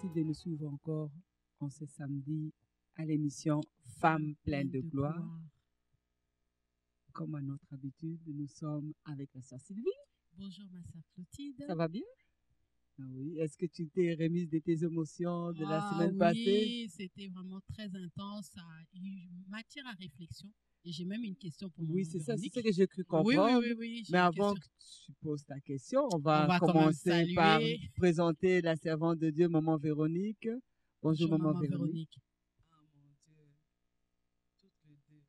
Merci de nous suivre encore en ce samedi à l'émission Femmes pleines de gloire. Comme à notre habitude, nous sommes avec la sœur Sylvie. Bonjour ma sœur Clotilde. Ça va bien? Ah oui. Est-ce que tu t'es remise de tes émotions de la semaine passée? Oui, c'était vraiment très intense. Ça a eu matière à réflexion. Et j'ai même une question pour Oui, maman c'est ça, c'est Véronique. ce que j'ai cru comprendre. Oui. Mais avant que tu poses ta question, on va quand même commencer par saluer. présenter la servante de Dieu, maman Véronique. Bonjour maman Véronique. Ah mon Dieu, toutes les deux.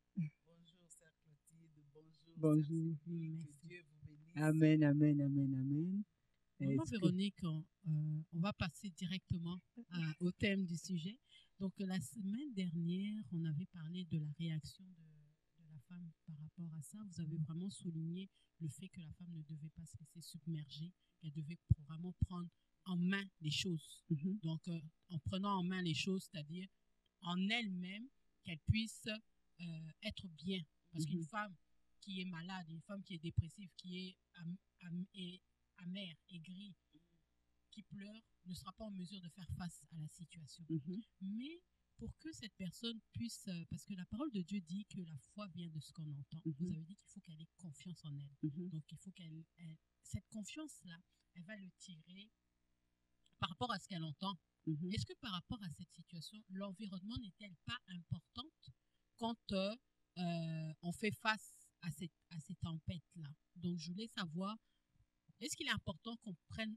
Bonjour sœur Clotilde, bonjour. Bonjour. Sœur Sylvie, que Dieu vous bénisse. Amen, amen, amen, amen. Maman Véronique, on va passer directement au thème du sujet. Donc, la semaine dernière, on avait parlé de la réaction de la femme par rapport à ça. Vous avez vraiment souligné le fait que la femme ne devait pas se laisser submerger, qu'elle devait vraiment prendre en main les choses. Donc, en prenant en main les choses, c'est-à-dire en elle-même, qu'elle puisse être bien. Parce qu'une femme qui est malade, une femme qui est dépressive, qui est amère, aigrie, qui pleure, ne sera pas en mesure de faire face à la situation. Mais pour que cette personne puisse, parce que la parole de Dieu dit que la foi vient de ce qu'on entend. Vous avez dit qu'il faut qu'elle ait confiance en elle. Donc il faut cette confiance-là, elle va le tirer par rapport à ce qu'elle entend. Est-ce que par rapport à cette situation, l'environnement n'est-elle pas importante quand on fait face à ces tempêtes-là? Donc je voulais savoir, est-ce qu'il est important qu'on prenne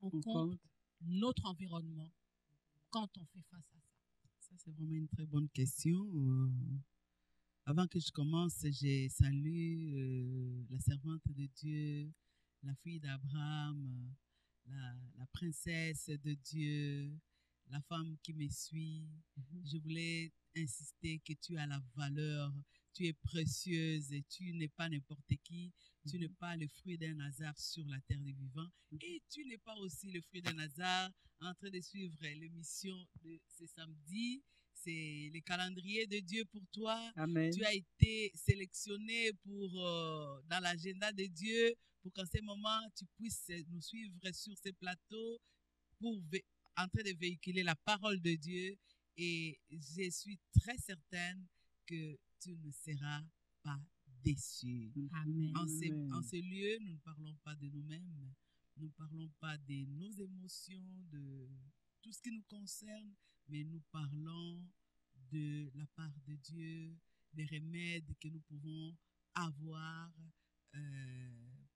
en compte notre environnement quand on fait face à ça? Ça, c'est vraiment une très bonne question. Avant que je commence, j'ai salué la servante de Dieu, la fille d'Abraham, la princesse de Dieu, la femme qui me suit. Je voulais insister que tu as la valeur, tu es précieuse et tu n'es pas n'importe qui. Tu n'es pas le fruit d'un hasard sur la terre des vivants et tu n'es pas aussi le fruit d'un hasard en train de suivre l'émission de ce samedi. C'est le calendrier de Dieu pour toi. Amen. Tu as été sélectionné dans l'agenda de Dieu pour qu'en ce moment, tu puisses nous suivre sur ces plateaux pour en train de véhiculer la parole de Dieu. Et je suis très certaine que tu ne seras pas déçu. Amen. En ce lieu, nous ne parlons pas de nous-mêmes, nous ne parlons pas de nos émotions, de tout ce qui nous concerne, mais nous parlons de la part de Dieu, des remèdes que nous pouvons avoir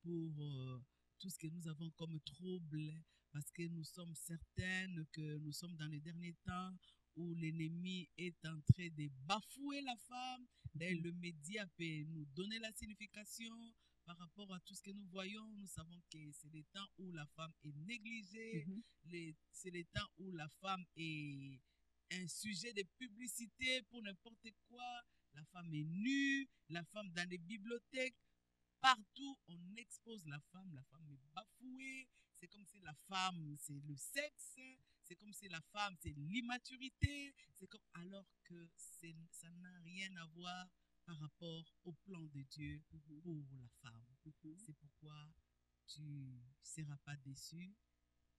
pour tout ce que nous avons comme trouble, parce que nous sommes certaines que nous sommes dans les derniers temps où l'ennemi est en train de bafouer la femme. Le média peut nous donner la signification par rapport à tout ce que nous voyons. Nous savons que c'est les temps où la femme est négligée, c'est les temps où la femme est un sujet de publicité pour n'importe quoi. La femme est nue, la femme dans les bibliothèques. Partout, on expose la femme est bafouée. C'est comme si la femme, c'est le sexe. C'est comme si la femme, c'est l'immaturité. Alors que ça n'a rien à voir par rapport au plan de Dieu pour la femme. C'est pourquoi tu ne seras pas déçu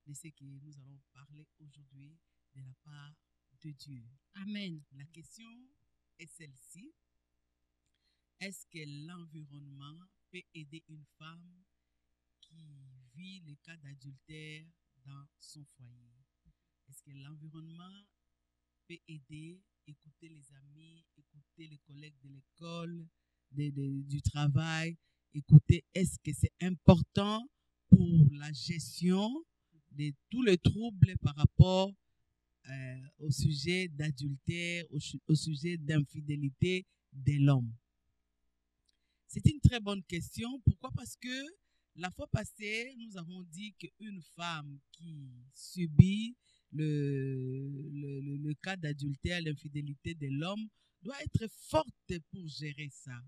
de ce que nous allons parler aujourd'hui de la part de Dieu. Amen. La question est celle-ci. Est-ce que l'environnement peut aider une femme qui vit le cas d'adultère dans son foyer? Est-ce que l'environnement peut aider, écouter les amis, écouter les collègues de l'école, du travail, écouter, est-ce que c'est important pour la gestion de tous les troubles par rapport au sujet d'adultère, au sujet d'infidélité de l'homme? C'est une très bonne question. Pourquoi? Parce que la fois passée, nous avons dit qu'une femme qui subit le cas d'adultère, l'infidélité de l'homme, doit être forte pour gérer ça.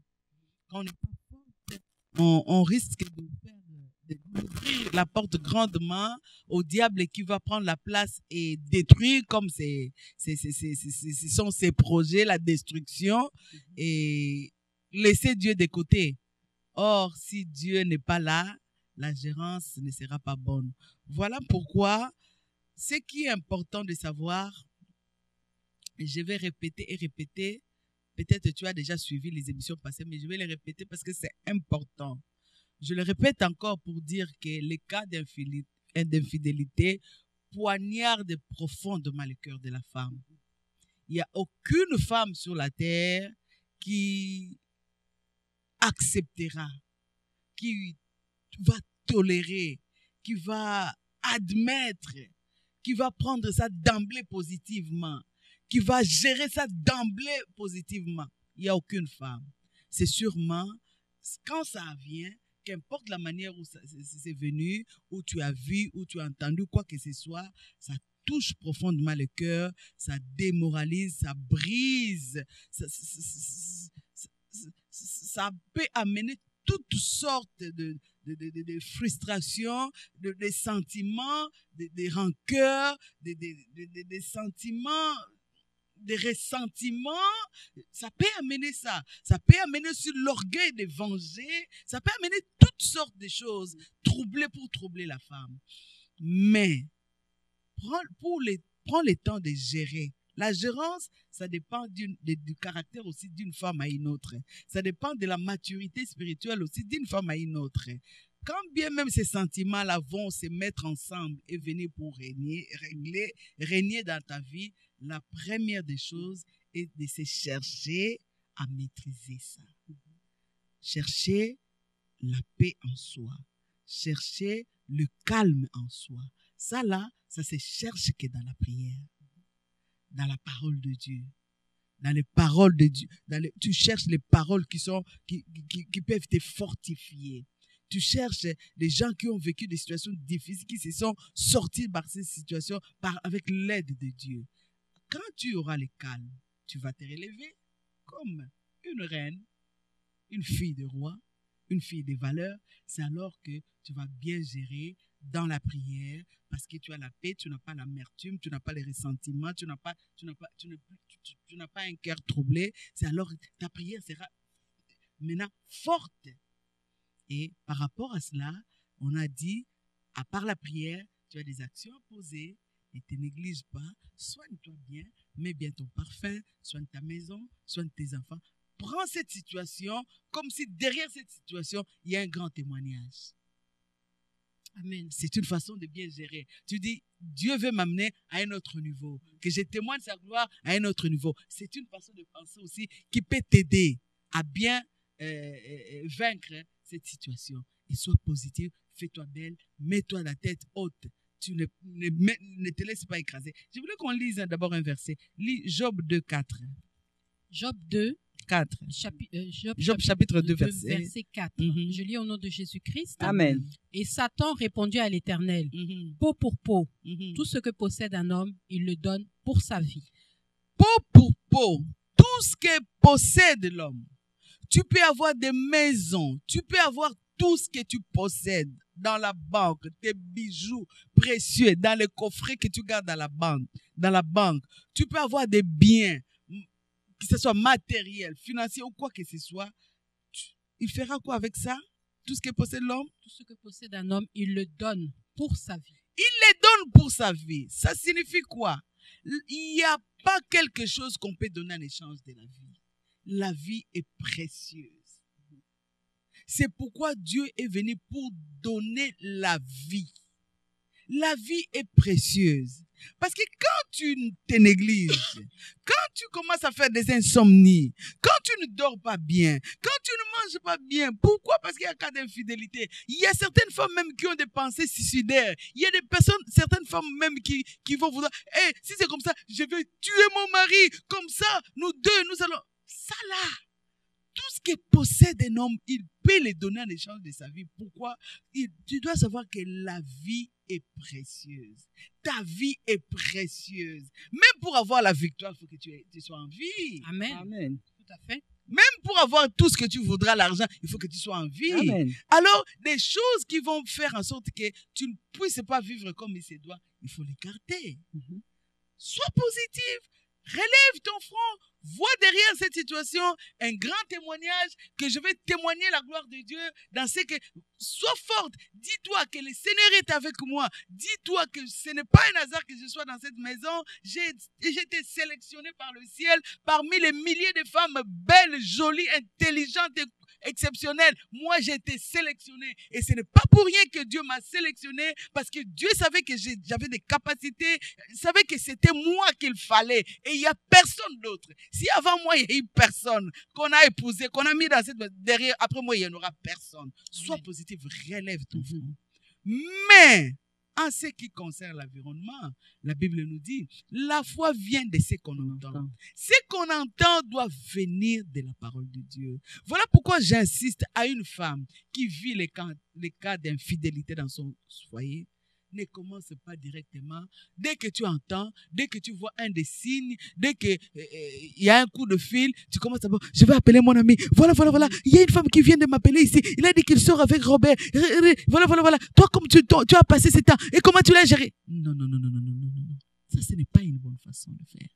Quand on n'est pas forte, on risque d'ouvrir la porte grandement au diable qui va prendre la place et détruire comme ce sont ses projets, la destruction, et laisser Dieu de côté. Or, si Dieu n'est pas là, la gérance ne sera pas bonne. Voilà pourquoi ce qui est important de savoir, je vais répéter et répéter, peut-être tu as déjà suivi les émissions passées, mais je vais les répéter parce que c'est important. Je le répète encore pour dire que les cas d'infidélité poignardent profondément le cœur de la femme. Il n'y a aucune femme sur la terre qui acceptera, qui va tolérer, qui va admettre, qui va prendre ça d'emblée positivement, qui va gérer ça d'emblée positivement. Il n'y a aucune femme. C'est sûrement, quand ça vient, qu'importe la manière où c'est venu, où tu as vu, où tu as entendu, quoi que ce soit, ça touche profondément le cœur, ça démoralise, ça brise, ça peut amener toutes sortes de frustrations, de sentiments, de rancœurs, de sentiments, de ressentiments. Ça peut amener ça. Ça peut amener aussi l'orgueil de venger. Ça peut amener toutes sortes de choses pour troubler la femme. Mais prends le temps de gérer. La gérance, ça dépend du caractère aussi d'une femme à une autre. Ça dépend de la maturité spirituelle aussi d'une femme à une autre. Quand bien même ces sentiments-là vont se mettre ensemble et venir pour régner dans ta vie, la première des choses est de se chercher à maîtriser ça. Chercher la paix en soi. Chercher le calme en soi. Ça là, ça se cherche que dans la prière. Dans la parole de Dieu. Dans les paroles de Dieu. Tu cherches les paroles qui peuvent te fortifier. Tu cherches les gens qui ont vécu des situations difficiles, qui se sont sortis par ces situations avec l'aide de Dieu. Quand tu auras le calme, tu vas te relever comme une reine, une fille de roi, une fille de valeur. C'est alors que tu vas bien gérer dans la prière, parce que tu as la paix, tu n'as pas l'amertume, tu n'as pas les ressentiments, tu n'as pas un cœur troublé. C'est alors que ta prière sera maintenant forte. Et par rapport à cela, on a dit, à part la prière, tu as des actions à poser, ne te néglige pas, soigne-toi bien, mets bien ton parfum, soigne ta maison, soigne tes enfants. Prends cette situation comme si derrière cette situation, il y a un grand témoignage. Amen. C'est une façon de bien gérer. Tu dis, Dieu veut m'amener à un autre niveau, que je témoigne sa gloire à un autre niveau. C'est une façon de penser aussi qui peut t'aider à bien vaincre cette situation. Et sois positif, fais-toi belle, mets-toi la tête haute. Tu ne te laisse pas écraser. Je voulais qu'on lise d'abord un verset. Lis Job 2, 4. Job 2, 4. Job chapitre 2, verset 4. Mhm. Je lis au nom de Jésus-Christ. Amen. Et Satan répondit à l'Éternel, Mhm. peau pour peau, Mhm. tout ce que possède un homme, il le donne pour sa vie. Peau pour peau, tout ce que possède l'homme. Tu peux avoir des maisons, tu peux avoir tout ce que tu possèdes dans la banque, tes bijoux précieux, dans les coffrets que tu gardes dans la banque. Tu peux avoir des biens, que ce soit matériel, financier ou quoi que ce soit. Il fera quoi avec ça? Tout ce que possède l'homme? Tout ce que possède un homme, il le donne pour sa vie. Il les donne pour sa vie. Ça signifie quoi? Il n'y a pas quelque chose qu'on peut donner en échange de la vie. La vie est précieuse. C'est pourquoi Dieu est venu pour donner la vie. La vie est précieuse. Parce que quand tu te négliges, quand tu commences à faire des insomnies, quand tu ne dors pas bien, quand tu ne manges pas bien, pourquoi? Parce qu'il y a un cas d'infidélité. Il y a certaines femmes même qui ont des pensées suicidaires. Il y a certaines femmes même qui vont vouloir, hey, si c'est comme ça, je vais tuer mon mari. Comme ça, nous deux, nous allons... Ça là, tout ce que possède un homme, il peut les donner en échange de sa vie. Pourquoi? Tu dois savoir que la vie est précieuse. Ta vie est précieuse. Même pour avoir la victoire, il faut que tu sois en vie. Amen. Amen. Tout à fait. Même pour avoir tout ce que tu voudras, l'argent, il faut que tu sois en vie. Amen. Alors, des choses qui vont faire en sorte que tu ne puisses pas vivre comme il se doit, il faut l'écarter. Mhm. Sois positif. Relève ton front vois derrière cette situation un grand témoignage, que je vais témoigner la gloire de Dieu dans ce que... Sois forte, dis-toi que le Seigneur est avec moi, dis-toi que ce n'est pas un hasard que je sois dans cette maison, j'ai été sélectionnée par le ciel parmi les milliers de femmes belles, jolies, intelligentes et exceptionnelles. Moi, j'ai été sélectionnée et ce n'est pas pour rien que Dieu m'a sélectionnée, parce que Dieu savait que j'avais des capacités, savait que c'était moi qu'il fallait et il n'y a personne d'autre. Si avant moi, il y a eu personne qu'on a épousé, qu'on a mis dans cette... Derrière, après moi, il n'y en aura personne. Sois positif, relève ton front. Mais, en ce qui concerne l'environnement, la Bible nous dit, la foi vient de ce qu'on entend. Ce qu'on entend doit venir de la parole de Dieu. Voilà pourquoi j'insiste à une femme qui vit les cas d'infidélité dans son foyer. Ne commence pas directement. Dès que tu entends, dès que tu vois un des signes, dès qu'il y a un coup de fil, tu commences d'abord, je vais appeler mon ami. Voilà. Il y a une femme qui vient de m'appeler ici. Il a dit qu'il sort avec Robert. Voilà. Toi, comme tu as passé ce temps, et comment tu l'as géré? Non. Ça, ce n'est pas une bonne façon de faire.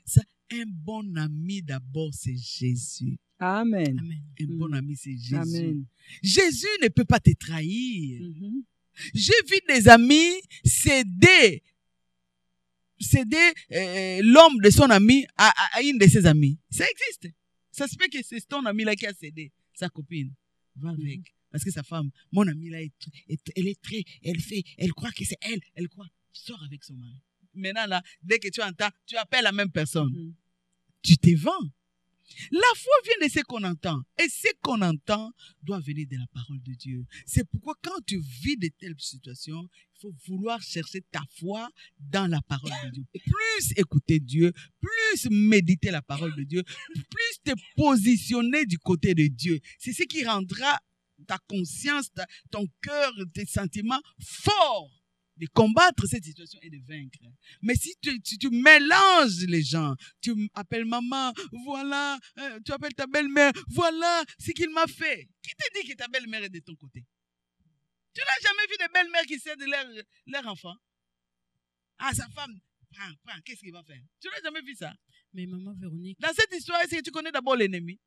Ça, un bon ami d'abord, c'est Jésus. Amen. Un bon ami, c'est Jésus. Amen. Jésus ne peut pas te trahir. J'ai vu des amis céder l'homme de son ami à une de ses amies. Ça existe. Ça se fait que c'est ton ami là qui a cédé sa copine. Va avec. Parce que sa femme, mon amie là, elle croit que c'est elle. Elle croit. Sors avec son mari. Maintenant là, dès que tu entends, tu appelles la même personne. Tu te vends. La foi vient de ce qu'on entend. Et ce qu'on entend doit venir de la parole de Dieu. C'est pourquoi quand tu vis de telles situations, il faut vouloir chercher ta foi dans la parole de Dieu. Plus écouter Dieu, plus méditer la parole de Dieu, plus te positionner du côté de Dieu. C'est ce qui rendra ta conscience, ton cœur, tes sentiments forts de combattre cette situation et de vaincre. Mais si tu mélanges les gens, tu appelles maman, voilà, tu appelles ta belle-mère, voilà ce qu'il m'a fait. Qui te dit que ta belle-mère est de ton côté? Tu n'as jamais vu de belle-mères qui cèdent leur enfant? Ah, sa femme, prends, qu'est-ce qu'il va faire? Tu n'as jamais vu ça? Mais maman Véronique... Dans cette histoire, est-ce que tu connais d'abord l'ennemi?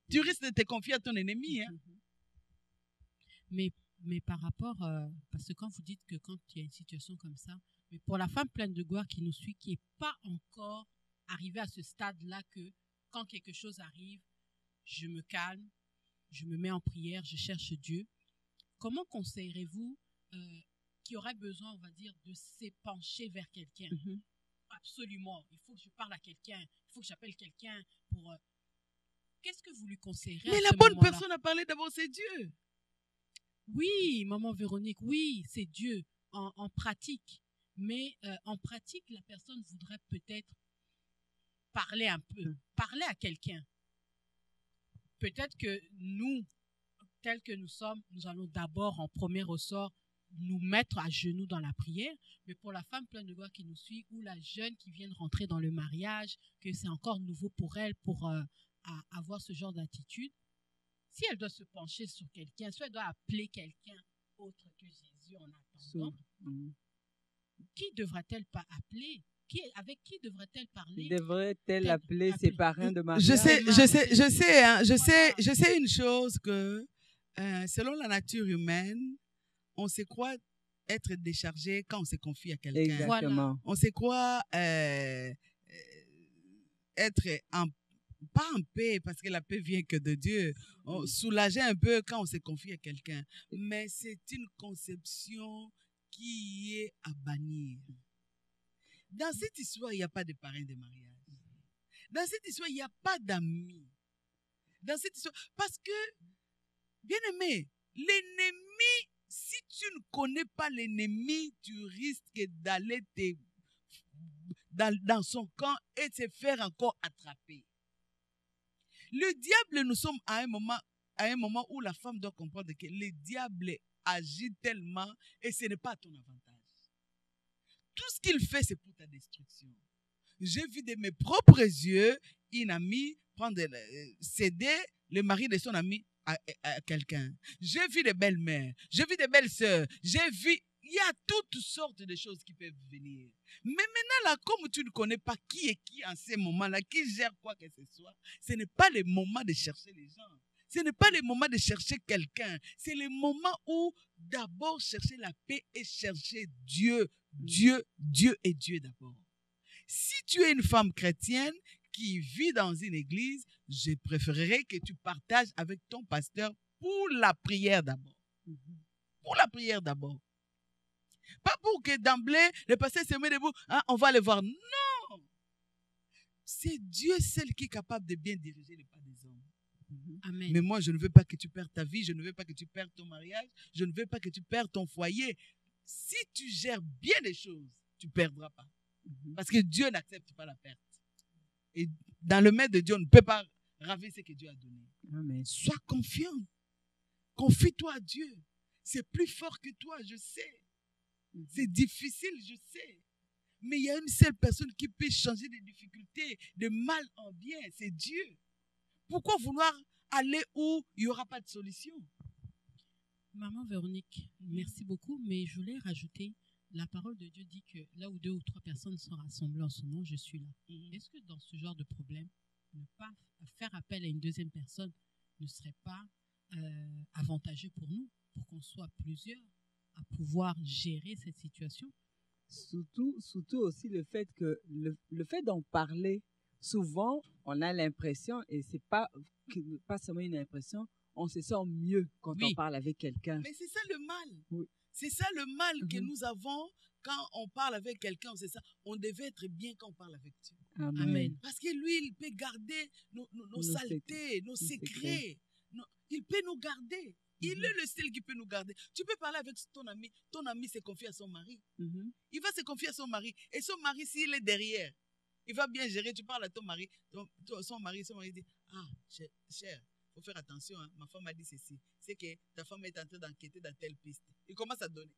Tu risques de te confier à ton ennemi. Hein? Mais par rapport, parce que quand vous dites que quand il y a une situation comme ça, mais pour la femme pleine de gloire qui nous suit, qui n'est pas encore arrivée à ce stade-là, que quand quelque chose arrive, je me calme, je me mets en prière, je cherche Dieu, comment conseillerez-vous qui aurait besoin, on va dire, de s'épancher vers quelqu'un? Absolument, il faut que je parle à quelqu'un, il faut que j'appelle quelqu'un pour... Qu'est-ce que vous lui conseillerez? Mais la bonne personne à parler d'abord, c'est Dieu. Oui, maman Véronique, oui, c'est Dieu en pratique. Mais en pratique, la personne voudrait peut-être parler un peu, parler à quelqu'un. Peut-être que nous, tels que nous sommes, nous allons d'abord en premier ressort nous mettre à genoux dans la prière. Mais pour la femme pleine de gloire qui nous suit, ou la jeune qui vient de rentrer dans le mariage, que c'est encore nouveau pour elle pour avoir ce genre d'attitude, si elle doit se pencher sur quelqu'un, soit elle doit appeler quelqu'un autre que Jésus en attendant, qui devra-t-elle pas appeler? Avec qui devrait-elle parler? Devrait-elle appeler ses parrains de mariage? Je sais une chose que selon la nature humaine, on se croit être déchargé quand on se confie à quelqu'un. Exactement. On se croit être pas en paix, parce que la paix vient que de Dieu. Soulager un peu quand on se confie à quelqu'un. Mais c'est une conception qui est à bannir. Dans cette histoire, il n'y a pas de parrain de mariage. Dans cette histoire, il n'y a pas d'amis. Dans cette histoire, parce que, bien aimé, l'ennemi, si tu ne connais pas l'ennemi, tu risques d'aller dans son camp et te faire encore attraper. Le diable, nous sommes à un moment où la femme doit comprendre que le diable agit tellement et ce n'est pas à ton avantage. Tout ce qu'il fait, c'est pour ta destruction. J'ai vu de mes propres yeux une amie céder le mari de son ami à quelqu'un. J'ai vu des belles-mères, j'ai vu des belles-sœurs, j'ai vu il y a toutes sortes de choses qui peuvent venir. Mais maintenant, là, comme tu ne connais pas qui est qui en ces moments-là, qui gère quoi que ce soit, ce n'est pas le moment de chercher les gens. Ce n'est pas le moment de chercher quelqu'un. C'est le moment où d'abord chercher la paix et chercher Dieu. Dieu et Dieu d'abord. Si tu es une femme chrétienne qui vit dans une église, je préférerais que tu partages avec ton pasteur pour la prière d'abord. Pour la prière d'abord. Pas pour que d'emblée, le pasteur se met debout, hein, on va aller voir. Non! C'est Dieu seul qui est capable de bien diriger les pas des hommes. Amen. Mais moi, je ne veux pas que tu perdes ta vie, je ne veux pas que tu perdes ton mariage, je ne veux pas que tu perdes ton foyer. Si tu gères bien les choses, tu ne perdras pas. Parce que Dieu n'accepte pas la perte. Et dans le maître de Dieu, on ne peut pas raver ce que Dieu a donné. Amen. Sois confiant. Confie-toi à Dieu. C'est plus fort que toi, je sais. C'est difficile, je sais. Mais il y a une seule personne qui peut changer des difficultés, de mal en bien, c'est Dieu. Pourquoi vouloir aller où il n'y aura pas de solution? Maman Véronique, merci beaucoup, mais je voulais rajouter, la parole de Dieu dit que là où 2 ou 3 personnes sont rassemblées en son nom, je suis là. Est-ce que dans ce genre de problème, ne pas faire appel à une deuxième personne ne serait pas avantageux pour nous, pour qu'on soit plusieurs à pouvoir gérer cette situation? Surtout aussi le fait que le fait d'en parler, souvent, on a l'impression, et c'est pas seulement une impression, on se sent mieux quand on parle avec quelqu'un. Mais c'est ça le mal. Oui. C'est ça le mal que nous avons quand on parle avec quelqu'un. C'est ça. On devait être bien quand on parle avec Dieu. Amen. Parce que lui, il peut garder nos saletés, nos secrets. Il peut nous garder. Il est le seul qui peut nous garder. Tu peux parler avec ton ami. Ton ami se confie à son mari. Il va se confier à son mari. Et son mari, s'il est derrière, il va bien gérer. Tu parles à ton mari. Son mari dit, ah, cher, il faut faire attention. Hein. Ma femme a dit ceci. C'est que ta femme est en train d'enquêter dans telle piste. Il commence à donner.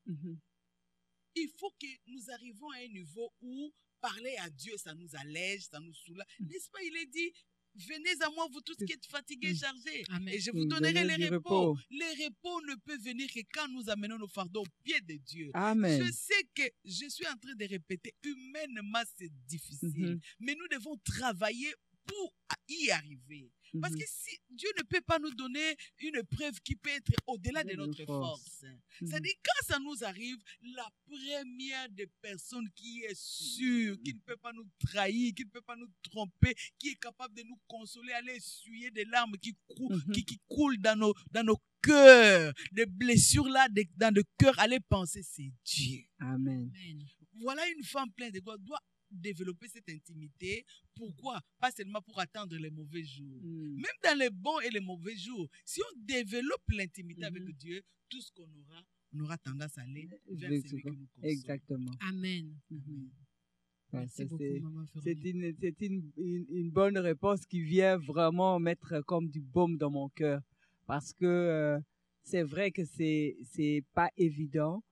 Il faut que nous arrivions à un niveau où parler à Dieu, ça nous allège, ça nous soulage. N'est-ce pas? Il est dit, venez à moi, vous tous qui êtes fatigués, chargés, et je vous donnerai les repos. Les repos ne peuvent venir que quand nous amenons nos fardeaux au pied de Dieu. Amen. Je sais que je suis en train de répéter, humainement c'est difficile, mais nous devons travailler pour y arriver. Parce que si Dieu ne peut pas nous donner une preuve qui peut être au-delà de notre force. C'est-à-dire, quand ça nous arrive, la première des personnes qui est sûre, qui ne peut pas nous trahir, qui ne peut pas nous tromper, qui est capable de nous consoler, aller essuyer des larmes qui coulent dans nos cœurs, des blessures là, dans le cœur, aller penser, c'est Dieu. Amen. Voilà une femme pleine de gloire doit développer cette intimité. Pourquoi? Pas seulement pour attendre les mauvais jours. Même dans les bons et les mauvais jours, si on développe l'intimité avec Dieu, tout ce qu'on aura, on aura tendance à aller vers celui qui nous console. Exactement. Amen. C'est beaucoup, une bonne réponse qui vient vraiment mettre comme du baume dans mon cœur. Parce que c'est vrai que c'est pas évident.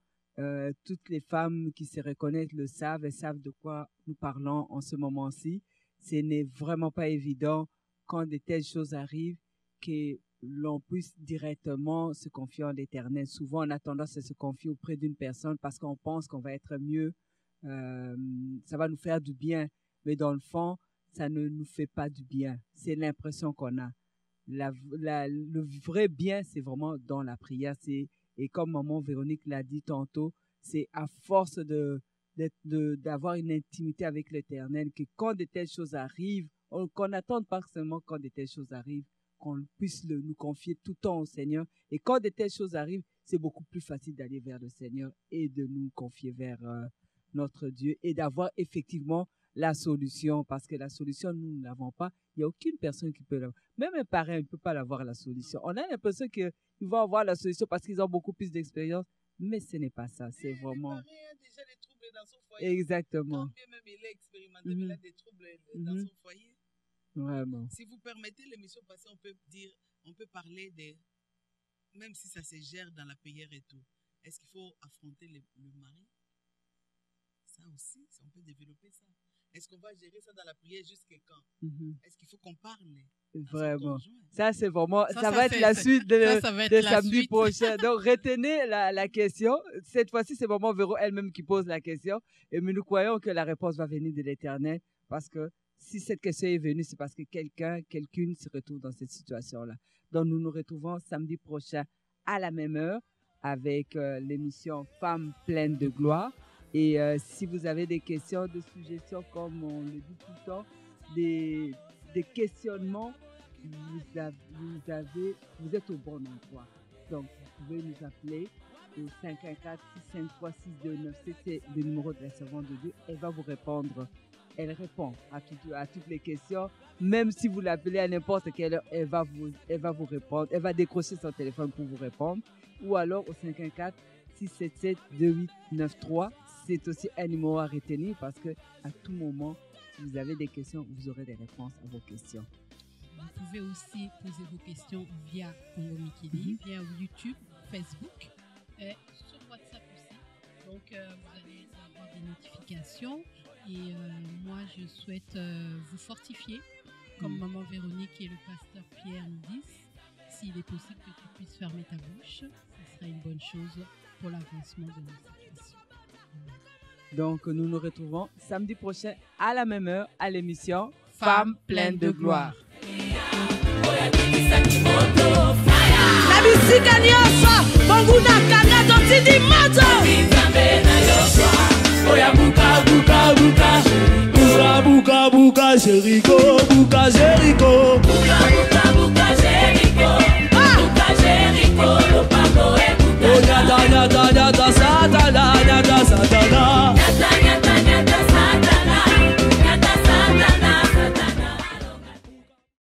Toutes les femmes qui se reconnaissent le savent et savent de quoi nous parlons en ce moment-ci. Ce n'est vraiment pas évident quand de telles choses arrivent que l'on puisse directement se confier en l'Éternel. Souvent, on a tendance à se confier auprès d'une personne parce qu'on pense qu'on va être mieux, ça va nous faire du bien. Mais dans le fond, ça ne nous fait pas du bien. C'est l'impression qu'on a. Le vrai bien, c'est vraiment dans la prière. Et comme maman Véronique l'a dit tantôt, c'est à force d'avoir une intimité avec l'Éternel que quand de telles choses arrivent, qu'on n'attende pas seulement quand de telles choses arrivent, qu'on puisse nous confier tout le temps au Seigneur. Et quand de telles choses arrivent, c'est beaucoup plus facile d'aller vers le Seigneur et de nous confier vers notre Dieu et d'avoir effectivement la solution. Parce que la solution, nous ne l'avons pas. Il n'y a aucune personne qui peut l'avoir. Même un parrain ne peut pas l'avoir, la solution. On a l'impression qu'ils vont avoir la solution parce qu'ils ont beaucoup plus d'expérience. Mais ce n'est pas ça. C'est vraiment... Le parrain a déjà des troubles dans son foyer. Exactement. Quand bien même il est expérimenté, mais il a des troubles dans son foyer. Vraiment. Si vous permettez l'émission passée, on peut parler même si ça se gère dans la prière et tout, est-ce qu'il faut affronter le mari? Ça aussi, on peut développer ça. Est-ce qu'on va gérer ça dans la prière jusqu'à quand? Mhm. Est-ce qu'il faut qu'on parle Vraiment. Ça, c'est vraiment, Ça, ça va être la suite de ça va être de la samedi suite. prochain. Donc, retenez la question. Cette fois-ci, c'est vraiment Véro elle-même qui pose la question. Et nous croyons que la réponse va venir de l'Éternel parce que si cette question est venue, c'est parce que quelqu'une se retrouve dans cette situation-là. Donc, nous nous retrouvons samedi prochain à la même heure avec l'émission Femmes pleines de gloire. Et si vous avez des questions, des suggestions, comme on le dit tout le temps, des questionnements, vous êtes au bon endroit. Donc, vous pouvez nous appeler au 514-653-6297, c'est le numéro de la servante de Dieu. Elle va vous répondre. Elle répond à toutes les questions. Même si vous l'appelez à n'importe quelle heure, elle va vous répondre. Elle va décrocher son téléphone pour vous répondre. Ou alors au 514-677-2893. C'est aussi un numéro à retenir parce que à tout moment, si vous avez des questions, vous aurez des réponses à vos questions. Vous pouvez aussi poser vos questions via Congo Mikili, via YouTube, Facebook, et sur WhatsApp aussi. Donc, vous allez avoir des notifications. Et moi, je souhaite vous fortifier, comme Maman Véronique et le pasteur Pierre nous disent. S'il est possible que tu puisses fermer ta bouche, ce serait une bonne chose pour l'avancement de nos situations. Donc, nous nous retrouvons samedi prochain à la même heure à l'émission Femmes pleines de gloire. La musique